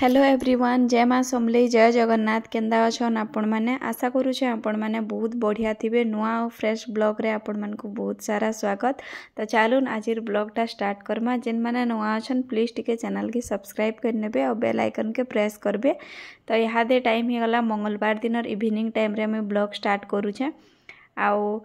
Hello everyone जय माँ समलेई जय जगन्नाथ केंदा अछन आपण माने आशा करूछे आपण माने बहुत बढ़िया थिबे नुआ और फ्रेश ब्लॉग रे आपण मान को बहुत सारा स्वागत। तो चलून आजिर ब्लॉग टा स्टार्ट करमा जेन माने नुआ अछन प्लीज टिके चैनल की सब्सक्राइब कर नेबे और बेल आइकन के प्रेस करबे। तो यहाँ दे टाइम ही गला मंगलवार दिन इवनिंग टाइम रे मैं ब्लॉग स्टार्ट करूछे आउ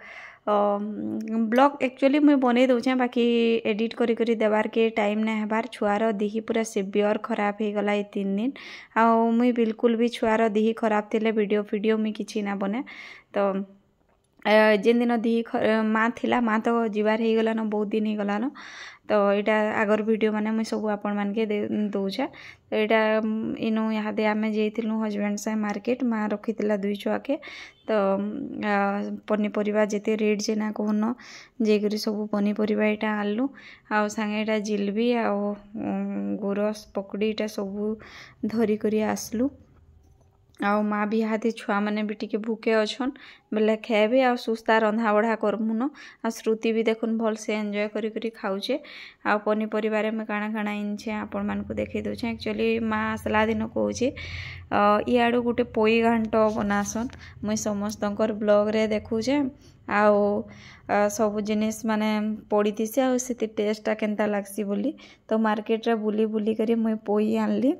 ब्लॉग एक्चुअली मुझे बनै दूचे बाकी एडिट करी करी देवार के टाइम ना हेबार छुआर दिही पूरा सिवियर खराब हो गला 3 दिन आउ मुई बिल्कुल भी छुआर दिही खराब थिले वीडियो मुई किछि ना बने। तो जेन दिन दिही माँ थिला माँ तो जीवार हो गला न बहुत दिन हो गला न। तो यहाँ आगर वीडियो माने मुझे सब आपण मान के दौचे। तो यहाँ इनु यहाँ दे आमे जाइलु हजबैंड से मार्केट माँ रखी 2 छुआ के। तो पनीपरिया जिते रेट जेना कहन जेकरी सब पनीपरिया यहाँ आनलु आउ सांगे यहाँ जिलेबी आउ गोरस पकड़ी यहाँ सब धरी करी आसलु आउ माँ भी यहाँ छुआ मैंने भी टिके भूखे अच्छन बेले खाएबे आ सुस्ता रंधा बढ़ा करमुन आ श्रुति भी देखुन भल से एंजॉय करी करी खाऊचे। आ पनीपरिया में काଣା काଣା इनछे आपण मान को देखे दूचे। एक्चुअली माँ आसला दिन कहूचे इयाड़ू गोटे पोई घांट बनासन मुई समस्तंकर ब्लॉग रे देखुचे आउ सब जिनिस माने पड़ीथीसे आ से टेस्टा केनता लागसी बोली। तो मार्केट रे बुली बुली करी मुई पोई आनली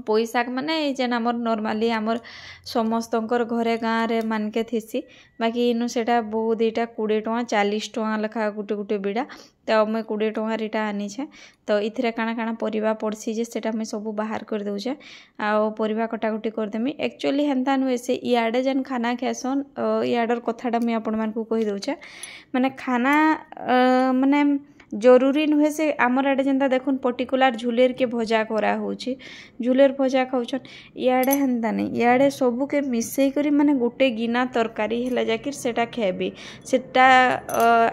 पोई शाग माने जेन आमर नॉर्मली आमर समस्तंकर घरे गाँव रे मानके थीसी बाकी इनु सेटा बहुत इटा 20 टଙ୍କା 40 टଙ୍କା लेखा गुटे गुटे बिड़ा। तो मुई 20 टଙ୍କାର इटा आनीछे। तो इथिरे काଣା काଣା परिबा पड़सी जे सेटा मुई सब बाहर कर दउछे आउ परिबा कटाकुटी कर देमी। एक्चुअली हेंता नुहे से इयाडे जेन खाना खाएसन इयाडर कथाटा मुई आपण मान को कहि दउछे माने खाना माने जरूरी नुहे से आमर आड़े जेनता देखुन पर्टिकुलर झुलेर के भजा करा होची झुलेर भजा खाउछन इयाडे हेंता नहीं इयाडे सबू के मिसई करी माने गोटे गिना तरकारी हेला जाकिर सेटा खेबी सेटा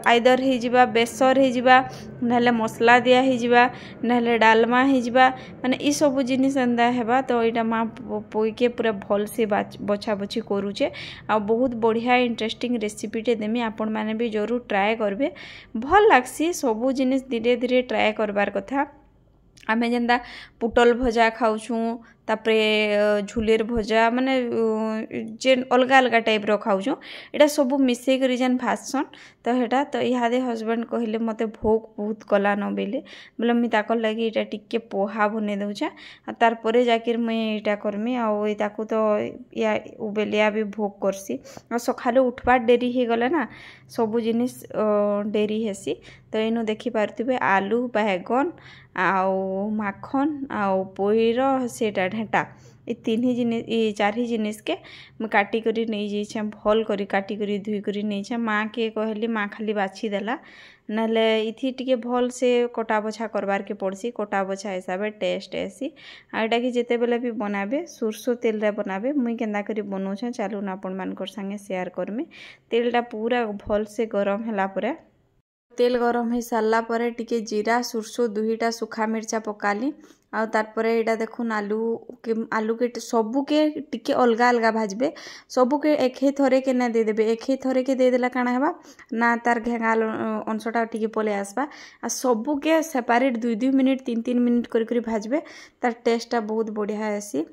आइदर हे जिबा बेसर हे जिबा नहले मसला दिया हे जिबा नहले डालमा हे जिबा माने ई सबू जिनिस एंदा हेबा। तो इटा माँ पोई के पूरा भल से बछा बछी करूचे आ बहुत बढ़िया इंटरेस्टिंग रेसिपीटे देमी आपण माने भी जरूर ट्राए करबे भल लागसी सबू जिनिस धीरे धीरे ट्राए करबार कथा। आमे जेनता पुटल भजा खाऊछू तापरे झुलेर भजा माने जेन अलग अलग टाइप रो खाऊछू एटा सब मिसई करी जेन भाजसन। तो हेटा तो इहादे हस्बैंड कहले मते भोक बहुत कला न बेले बोले मुई ताकर लगी एटा टिके पोहा बने दउछा आ तार परे जाकिर मुई एटा करमी आ ताकू तो या उबेलिया भी भोक करसी आ सखाले उठबार डेरी हे गले ना सबू जिनिस डेरी हेसी। तो इनु देखि पारथिबे आलू बैगन आउ माखन आउ पोईर सेटा ढेटा ये 3 जिनिस ये 4 जिनिस के मैं काटी करी नहीं जाइछे भल करी काटी करी धुई करी नहीं माँ के कहली माँ खाली बाछी देला नले इथि टिके भल से कटा बछा करबार के पड़सी कटा बछा हिसाब टेस्ट ऐसी आटा कि जिते बेले भी बनाबे सुरसो तेल रे बनाबे मुई केंदा करी बनौछे चलून आपण मानकर संगे शेयर करमी। तेलटा पूरा भल से गरम हैला परे तेल गरम हो सारा पर टिके जीरा सुरसो 2टा सुखा मिर्चा पकाली आ तारपरे एटा देखुन आलू के सबू के टिके अलग अलग भाजबे सबू के एक ही थरे के ना दे देबे एक ही थरे के दे देला काना हेबा ना तार घेंगाल अंशटा टिके पले आसबा आ सबू के सेपरेट 2-2 मिनिट 3-3 मिनिट करी करी भाजबे तार टेस्टटा बहुत बढ़िया आसी।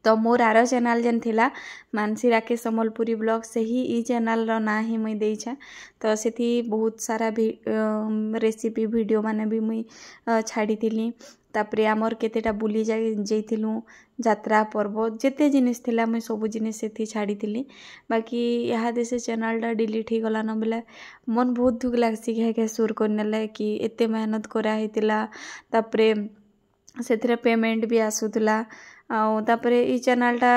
तो मोर आर चैनल जेन थिला मानसी राकेश सम्बलपुरी ब्लॉग से ही ई चैनल रो ना ही मुई देइछा। तो सेथि बहुत सारा भी रेसिपी वीडियो माने भी मुई छाड़ी थिली तापरे आमर केतेटा बुली जाइथिलु यात्रा पर्व जेते जिनिस थिला मुई सब जिनिस सेथि छाड़ी थिली बाकी यहाँ दे से चैनलटा डिलीट ही गला न बेले मन बहुत दुख लागसी के सुर करनेले कि एते मेहनत करा हेतिला तापरे सेथिरे पेमेंट भी आसुतला आउ तापरे ई चैनलटा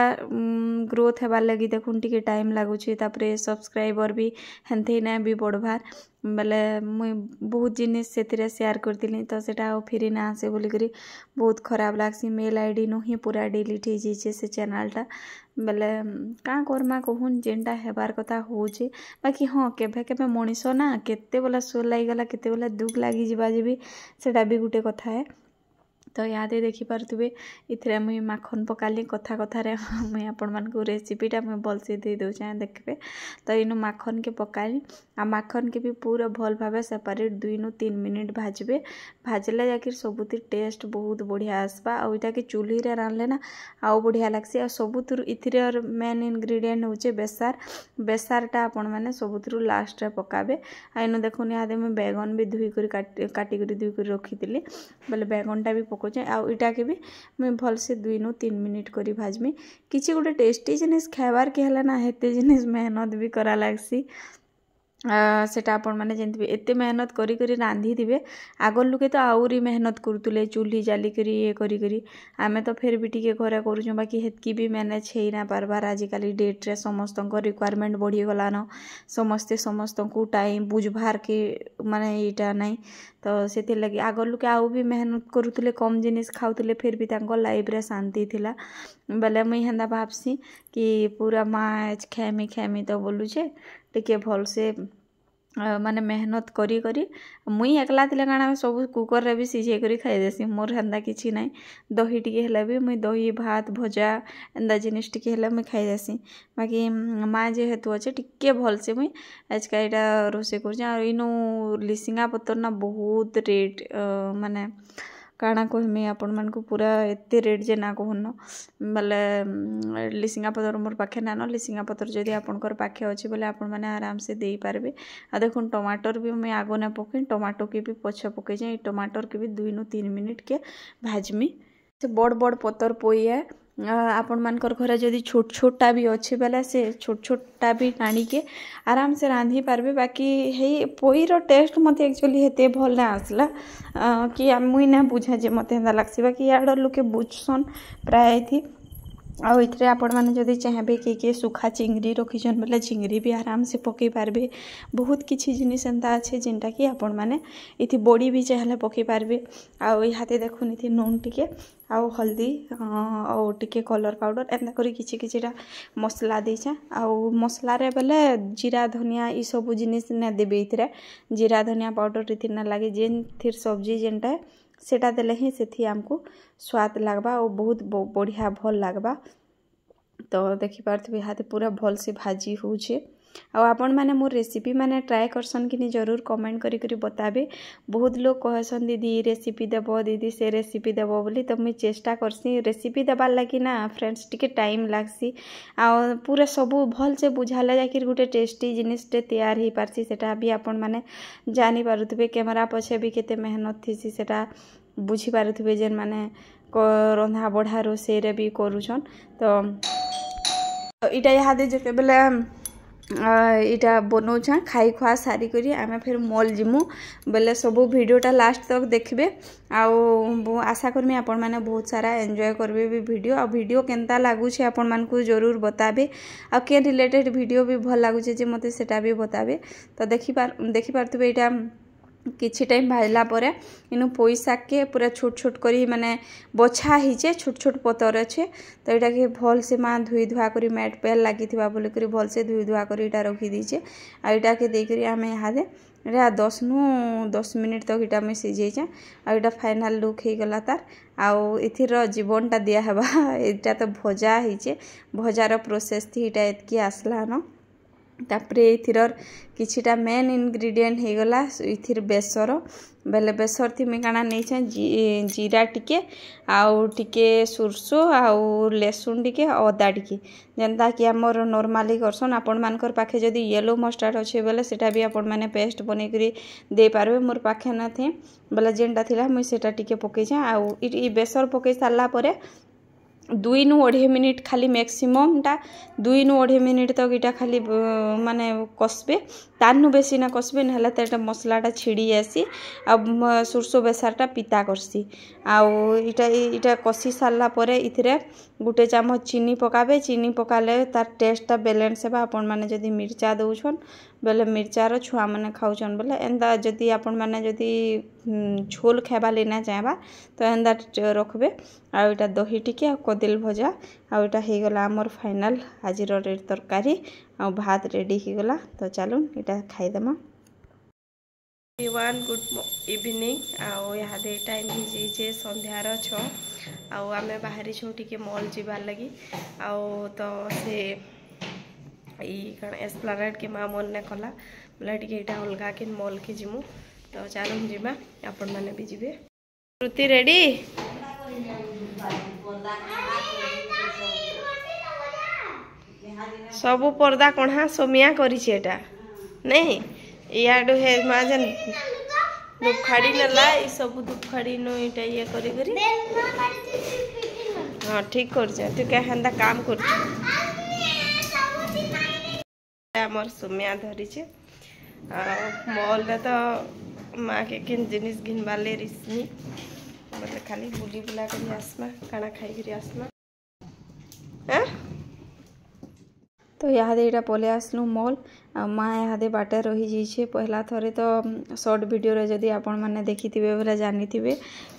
ग्रोथ हेबार लगी देखुन टिके टाइम लागुची तापरे सब्सक्राइबर भी हेंथे ना भी बढ़वार बेले मुई बहुत जिनिस सेथिरे शेयर करतिली तो सेटा फिरी ना आसे बोली करी बहुत खराब लागसी मेल आईडी नु ही पूरा डिलीट हो जाइए से चैनलटा बेले का करमा कहून जेनटा हेबार कथा होचे बाकी हाँ केभे केभे मनीष ना केते बोला सुर लागिगला केते बोला दुख लागी जिबा जेबी सेटा भी गुटे कथा है। तो इहादे देखिपारे इथे मुई माखन पकाली कथा कथार मुई आपण मानकु रेसिपीटा मुई भलसे दे दूचे देखबे। तो इनु माखन के पकाली आ माखन के भी पूरा भल भाव सेपरेट 2 नु 3 मिनिट भाजबे। भाजले जाकर सबुतिर टेस्ट बहुत बढ़िया आसबा। आ इटा के चूल्ही रे रांधले ना आउ बढ़िया लागसी। आ सबुतिर इथिर मेन इंग्रेडिएंट होचे बेसार। बेसारटा आपण माने सबुतिर लास्ट रे पकाबे। आ इनु देखुन इहादे मुई बैगन भी धुई करी काटी करी धुई करी रखितिली बोले बैगनटा भी पकोचे। आउ इटा के भी मुई भलसे 2 नु 3 मिनिट करी भाजमी। किछि गोटे टेस्टी जिनिस खाइबार के हला ना हेते जिनिस मेहनत भी करा लागसी। सेटा आपण माने जेंति एते मेहनत करी करी रांधी दिबे। आगर लुके तो आउरी मेहनत करतुले चूल्ही जाली करी ये करी करी। आमे तो फिर भी टिके घरे करूछु बाकी हेतकी भी मैनेज हेई ना पारबार। आजिकाली डेट रे समस्तन को रिक्वायरमेंट बढ़ी गलान। समस्ते समस्तन को टाइम बुझभार के माने एटा नहीं। तो सेति लगी आगर लुके आउ भी मेहनत करूतले कम जिनिस खाउतले फिर भी तांको लाइफ रे शांति थिला। बेले मुई हेंदा भाबसी कि पूरा माछ खेमी तो बोलू छे टिके भलसे माने मेहनत करी करी मुई एकला थिले काना सब कुकर रे भी सिझे करी खाई देसी। मोर हेंदा किछि नाही। दही टिके हेले भी मुई दही भात भजा एंदा जिनिस टिके हेले मुई खाई देसी। बाकी माँ जे हेतु अच्छे टिके भलसे मुई आजका एटा रोसे कर। इनु लिसिंगा पतर ना बहुत रेट माने काଣା कहमी आपण मानकु पूरा एते रेट जे ना कहन बोले लिसिंगा पतर मोर पाखे ना न। लिसिंगा पतर जदि आपनकर पाखे अछि बोले आपण माने आराम से देई पारबे। आ देखुन टमाटर भी मैं आगो ना पके टमाटो के भी पछा पके जे टमाटर के भी 2 नु 3 मिनिट के भाजमी। से बड़ बड़ पतर पोई है आपण मानकर घरे जदि छोट छोटा भी अच्छे बेला से छोट छोटा भी आनी के आराम से रांधी पारबे। बाकी हे पोईर टेस्ट मते एक्चुअली हेते भल ना आसला कि मुई ना बुझा जे मते हेंदा लागसी। बाकी याड लोके बुझसन प्राय थी। आउ इथरे आपण माने जदि चाहबे कि सुखा चिंगरी रखिछन बोले चिंगरी भी आराम से पकई पारबे। बहुत किछि जिनिस एंता अच्छे जिनटा कि आपण माने इथि बड़ी भी चाहले पकई पारबे। आउ इहाते देखुन इथि नून टिके आउ हल्दी आउ टिके कलर पाउडर एंता करी किछिटा मसला देछा। आउ मसला रे बोले जीरा धनिया ई सब जिनिस ना देबे। इथरे जीरा धनिया पाउडर इथि ना लागे जेन थिर सब्जी जेनटा सेटा देले ही सेथि हमको स्वाद लागबा और बहुत बढ़िया भल लागबा। तो देखि पारथबे हाथे पूरा भल से भाजी होउछे। आ आपण माने मोर रेसिपी माने ट्राई करसन कि जरूर कमेंट करी करी बताबे। बहुत लोग कहसन दीदी रेसिपी देबो दीदी से रेसिपी देबो बोली। तो मुई चेष्टा करसी रेसिपी देबार लागि ना फ्रेंड्स टिके टाइम लागसी। आ पूरा सबू भल से बुझाले जाकिर गुटे टेस्टी जिनिस टे तैयार ही पारसी। सेटा भी आपण माने जानी पारुथबे कैमरा पछे भी केते मेहनत थीसी सेटा बुझी पारुथबे जेन माने रंधा बढ़ा रोसे रे भी करूछन। तो इटा इहादे जते बेले इटा बनौछा खाई खुआ सारी करी आमे फिर मॉल जिमु बोले सबू वीडियोटा लास्ट तक देखबे। आउ आशा करमी आपण माने बहुत सारा एंजॉय करबे भी वीडियो। आ वीडियो केनता लागु छे आपण मानकु जरूर बताबे। आ के रिलेटेड वीडियो भी भल लागु छे जे मते सेटा भी बताबे। तो देखि पारथबे इटा किछि टाइम भाजला परे इनु पोई साग के पूरा छोट छोट करी माने बछा हिचे छोट छोट पतर अच्छे। तो इटा के भल से माँ धुई धुआ करी मैट पेल लगी थिबा बोले करी भल से धुई धुआ करी इटा रखी दीचे। आ इटा के दे करी आमे इहादे इटा 10 नु 10 मिनिट तक इटा में सिझेइछा। आ इटा फाइनल लुक हे गला तार। आउ इथिर जीवनटा दिया हेबा इटा तो भजा हिचे भजार प्रोसेस थी इटा एतकी आसला न। तापरे इथिरर किछिटा मेन इंग्रेडिएंट हे गला इथिर बेसर बेले बेसर थी मैं काना नहीं छे जीरा टिके आउ टिके सुरसो आउ लहसुन टिके अदा टिके जेनता कि हमर नॉर्मली करसन। आपण मानकर पाखे जदी येलो मस्टर्ड अच्छे बेले सेटा भी आपण माने पेस्ट बनै करी दे पारबे। मोर पाखे न थे बेले जेनटा थिला मुई सेटा टिके पकै छे। आउ ई बेसर पकै सारला परे 2 नु 2.5 मिनिट खाली मैक्सिमम टा 2 नु 2.5 मिनिट तक इटा खाली माने कसबे तानु बेसी ना कसबे नहला तेटा मसलाटा छिड़ी आसी। अब सुरसो बेसारटा पिता करसी। आउ इटा कसी सारला परे इथिरे गुटे चामच चीनी पकाबे। चीनी पकाले तार टेस्टटा बैलेंस हेबा। आपण माने जदी मिर्चा दउछन बेले मिर्चार छुआ माने खाउछन बेले एंदा जदी आपण माने जदी झोल खाइबा लेना चाहबा तो एंदा रखबे। आ इटा दही टिके आ कदिल भजा आ इटा हे गला हमर फाइनल आजिर रेड तरकारी आ भात रेडी हे गला। तो चलून इटा खाई देमा। एवरीवन गुड इवनिंग आउ इहादे टाइम हो जाइए संध्यार 6 आउ आम बाहरी छूँ टी मॉल जीवार लगी आउ तो से एस्प्लानेड के माँ मन ने कला बोला टी अलगा कि मॉल के जीमु तो चलो जीवा आपण मैंने भी जीवे। श्रुति रेडी सबू पर्दा कणा सोमिया करिछेटा नहीं याडू हे माँ जन दुखाड़ी नला ये सब दुखाड़ी नो इटा ये करी करी हाँ ठीक कर तू क्या हेंदा काम कर हमर सोमिया धरी छे मॉल रे तो माँ के किन जिनिस घिनबाले रिसनी बोले खाली बुली बुला करी आसमा खाना खाई करी आसमा हैं तो इहादे यहाँ पले आसलु मॉल आ माँ इहादे बाटे रही जाइए पहला थरे तो शॉर्ट वीडियो रे जदि आपण मैंने देखी थे बोले जानी थे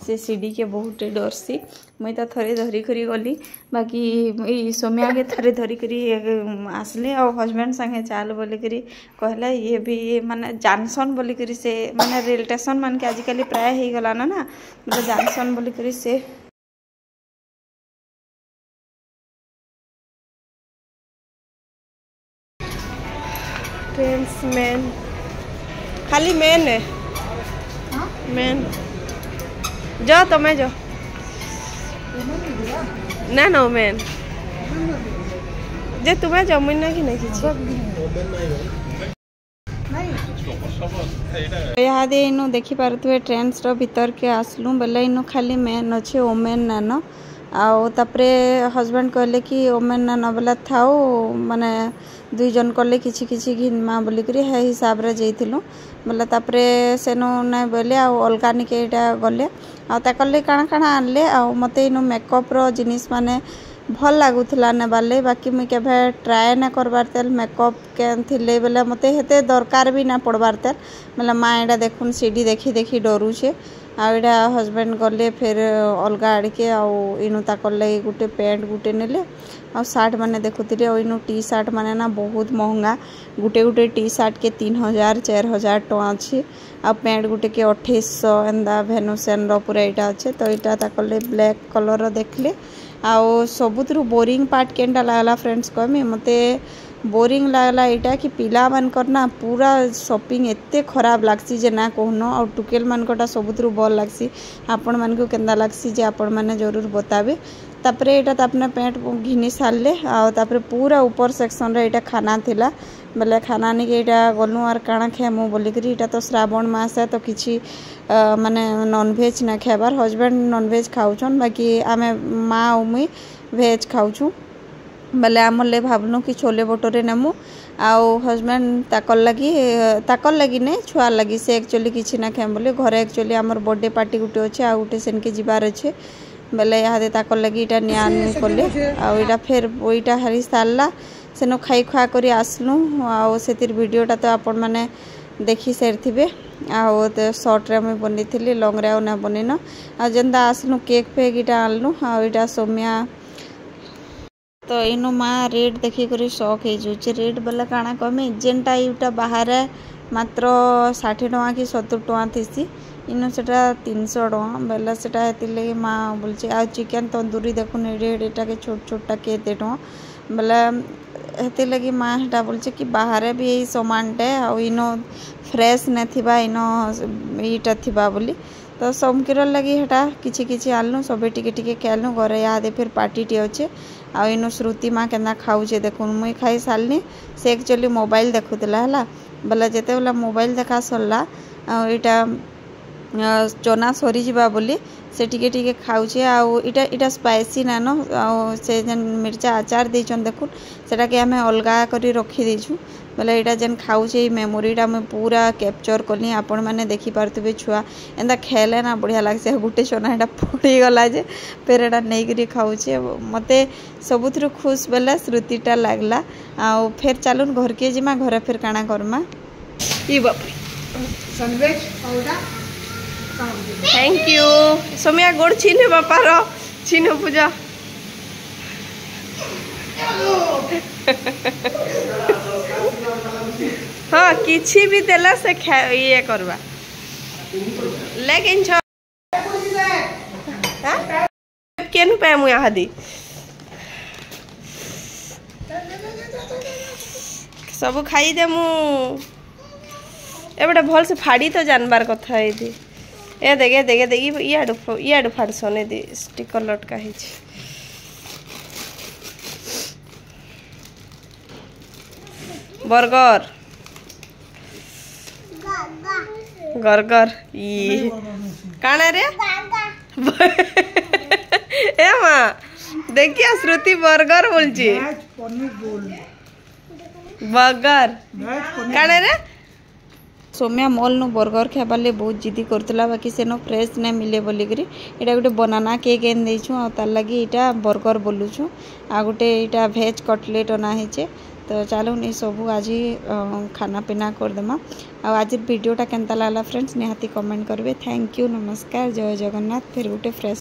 से सीढ़ी के बहुत डरसी मुई तो थरे धरी करी गली बाकी सोमिया के थरे धरी करी आसली और हस्बैंड संगे चाल बोली करी कहले ये भी माने जानसन बोली करी से माने रेल स्टेशन मान के आजिकल प्राय हो गला ना मतलब जानसन बोली करी से ट्रेंड्स मेन खाली मेन है मेन जाओ तुम्हें जाओ ना ना मेन जे तुम्हें जाओ मुझे ना कि नहीं इहादे इनु देखी पारुथुए ट्रेंड्स रो भीतर के आसलु बेले इनु खाली मेन अच्छे ओमेन नानो आउ तापरे हस्बैंड कहले कि ओमेन नानो बेला थाओ माने दुई जन कले किछि किछि घिनमा बोली करी हे हिसाब रे जइथिलु बोले तापरे सेनो नै बोले आ अलगा निके एटा गले आ ता कले काना काना आनले आ मते इनु मेकअप रो जिनिस माने भल लागुथला ने बाले बाकी मुई केभे ट्राई ना करबार तेल मेकअप के थिले बेले मते हेते दरकार भी ना पड़बार तेल मतलब माँ एटा देखुन सीढ़ी देखी देखी डरू छे आ एटा हस्बैंड गले फिर अलगा आड़ के आउ इनु ताकर लगे गुटे पैंट गुटे नेले आ सार्ट माने देखुथिले आ इनु टी शर्ट माने ना बहुत महंगा गुटे गुटे टी शर्ट के 3000 4000 टका अछि आ पैंट गुटे के 2800 एंदा भेनुसेन रो पूरा एटा अछि तो एटा ताकर ले ब्लैक कलर रो देखले आउ सबुतरु बोरिंग पार्ट केनटा लागला फ्रेंड्स कहमी मते बोरिंग लागला एटा कि पिला मानकर ना पूरा शॉपिंग एते खराब लागसी जे ना कहनो और टुकेल मानकटा सबुतरु भल लागसी आपण मानकु केनदा लागसी जे आपण माने जरूर बताबे तापरे एटा त अपना पैंट घिनी सारले आ तापरे पूरा ऊपर सेक्शन रे एटा खाना थिला बेले खाना नि के एटा गलु आर काना खेमु बोली करी एटा तो श्रावण मास है तो किछि माने नॉन वेज ना खाबार हस्बैंड नॉन वेज खाउछन बाकी आमे माँ और मुई वेज खाउछु बेले आमले भावनु कि छोले भटोरे नेमु आउ हस्बैंड ताकर लगी ने छुआ लगी से एक्चुअली किछि ना खाम बोले घरे एक्चुअली हमर बर्थडे पार्टी गुटे अच्छे आ गुटे सेन के जीवार अच्छे बेले इहादे ताकर लगी इटा नियान कले आ इटा फिर ओइटा हरी सारला सेनो खाई खुआ करी आसलु आ सेतिर वीडियोटा तो आपण माने देखी सारिथिबे आ तो शॉर्ट रे मैं बनीथिली लॉन्ग रे ना बनीन आ जेंदा आसलु केक फेक इटा आनलु आ इटा सोमिया तो इनु माँ रेट देखी करी शॉक हो जाऊे रेट बोले काଣା कमी जेनटा इटा बाहर मात्र 60 टका कि 70 टका थीसी इनु सेटा 300 टका बेले सेटा हेतिले माँ बोलछे आ चिकन तंदूरी देखुन एटा के छोट छोटा के एते टका बेले हेति लगी माँ हेटा बोलछे कि बाहर भी यही सामानटे आ इनो फ्रेश न थिबा इनो इटा थिबा बोली तो समकिर लगी हेटा किछि किछि आलनु सबे टिके टिके खेलनु घरे यादे फिर पार्टी टी अच्छे आ इनो श्रुति माँ केना खाऊे देखुन मुई खाई सारनी से एक्चुअली मोबाइल देखुला है बोले जिते बेला मोबाइल देखा सरला इटा चना सरी जीवा बोली से टिके टिके खाऊे आटा इटा स्पाइसी नान से जेन मिर्चा आचार देछन देखुन सेटा के हमें अलगा करी रखी देछु बोले इटा जेन खाऊे मेमोरीटा मैं पूरा कैप्चर कली आपण मैंने देखी पार्थे छुआ एंता खेले ना बढ़िया लगे गोटे चना एटा पड़ी गला जे फिर एटा नहीं करी खाऊे मते सबुथु खुश बेले श्रुतिटा लागला आ फिर चलुन घर के जिमा घर फिर काना करमा ई बाप सैंडविच औडा थैंक यू सोमिया गोड़ छीने बापार छीनो पूजा हाँ किसी भी देला से ये करवा लेकिन छ केनु पे मु यहाँ दी सब खाई दे मु एबडा भल से फाड़ी तो जानबार कथा है दी ए देगे देगे देगी इयाडू फाड़सने दी स्टिकर लटका है बर्गर गरगर ये काना रे ए माँ देखिए श्रुति बर्गर बोलची बर्गर काना रे सौम्या मॉल नु बर्गर खाइबार लिए बहुत जिद्दी करतला बाकी सेनो फ्रेश नहीं मिले बोलिकी इटा गोटे बनाना केक एन देछू आ तार लगी इटा बर्गर बोलुछु आ गोटे इटा भेज कटलेट अना हेचे तो चलो ये सब आज खाना पीना करदेमा आज वीडियोटा केनता लागला फ्रेंड्स निहाती कमेंट करेंगे। थैंक यू नमस्कार जय जगन्नाथ फिर गोटे फ्रेश